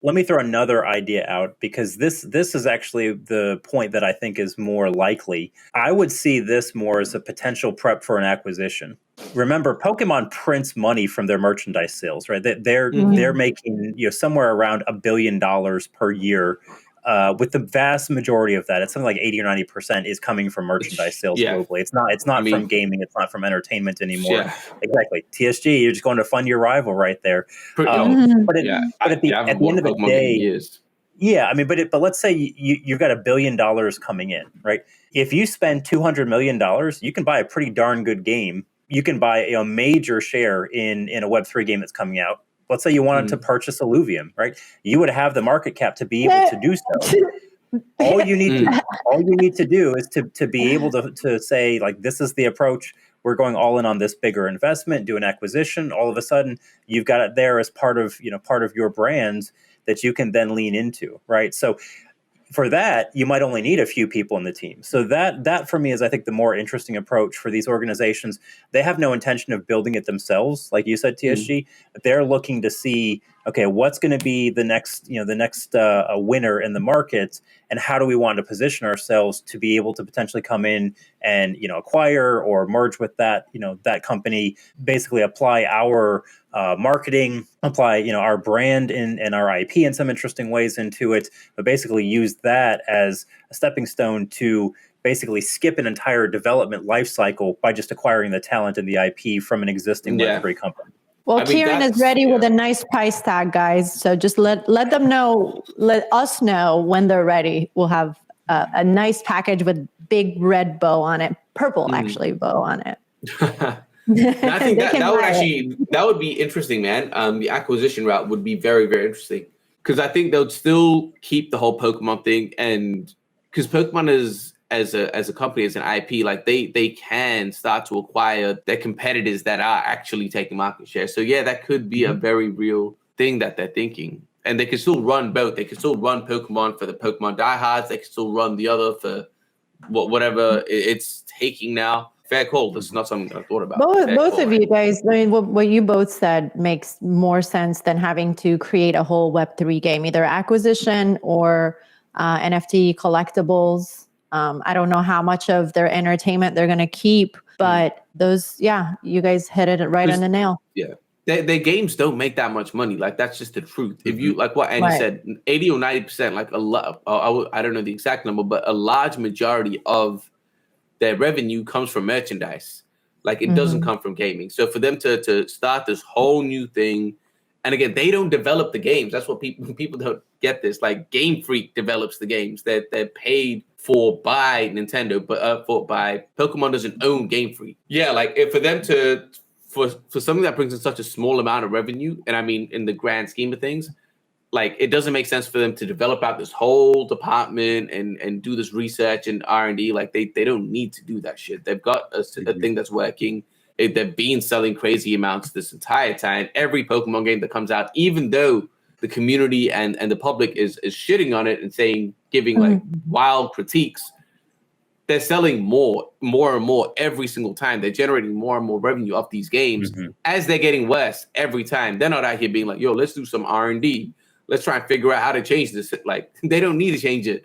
Let me throw another idea out, because this is actually the point that I think is more likely. I would see this more as a potential prep for an acquisition. Remember, Pokemon prints money from their merchandise sales, right? They're making somewhere around $1 billion per year. With the vast majority of that, it's something like 80 or 90% is coming from merchandise sales globally. It's not from gaming, it's not from entertainment anymore. Yeah. Exactly. TSG, you're just going to fund your rival right there. But at the end of the day, yeah, I mean, but let's say you've got $1 billion coming in, right? If you spend $200 million, you can buy a pretty darn good game. You can buy a major share in a Web3 game that's coming out. Let's say you wanted to purchase Illuvium, right? You would have the market cap to be able to do so. All you need to do is to be able to say, like, this is the approach. We're going all in on this bigger investment, do an acquisition. All of a sudden, you've got it there as part of your brand that you can then lean into, right? So for that, you might only need a few people in the team. So that for me is, I think, the more interesting approach for these organizations. They have no intention of building it themselves, like you said, TSG. They're looking to see, okay, what's going to be the next winner in the market, and how do we want to position ourselves to be able to potentially come in and acquire or merge with that company, basically apply our marketing, apply our brand and our IP in some interesting ways into it, but basically use that as a stepping stone to basically skip an entire development life cycle by just acquiring the talent and the IP from an existing Web3 company. Well, Kieran is ready with a nice price tag, guys. So just let them know, let us know when they're ready. We'll have a nice package with big red bow on it, purple actually bow on it. I think that would be interesting, man. The acquisition route would be very, very interesting, because I think they'll still keep the whole Pokemon thing, and because Pokemon is as a company, as an IP, like they can start to acquire their competitors that are actually taking market share. So yeah, that could be a very real thing that they're thinking. And they can still run both. They can still run Pokemon for the Pokemon diehards. They can still run the other for whatever it's taking now. Fair call. This is not something I thought about. Both of you guys, I mean, what you both said makes more sense than having to create a whole Web3 game, either acquisition or NFT collectibles. I don't know how much of their entertainment they're going to keep, but those, you guys hit it right on the nail. Yeah. Their games don't make that much money. Like, that's just the truth. If you, like what Andy said, 80 or 90%, like a lot, I don't know the exact number, but a large majority of their revenue comes from merchandise. Like, it doesn't come from gaming. So for them to start this whole new thing, and again, they don't develop the games. That's what people don't get this. Like, Game Freak develops the games. They're paid for by Nintendo, but by Pokemon doesn't own Game Freak. Yeah, like for them for something that brings in such a small amount of revenue, and I mean in the grand scheme of things, like, it doesn't make sense for them to develop out this whole department and do this research and R&D. Like, they don't need to do that shit. They've got a thing that's working. They've been selling crazy amounts this entire time. Every Pokemon game that comes out, even though the community and the public is shitting on it and giving like wild critiques, they're selling more and more every single time. They're generating more and more revenue off these games as they're getting worse every time. They're not out here being like, yo, let's do some R&D. Let's try and figure out how to change this. Like, they don't need to change it.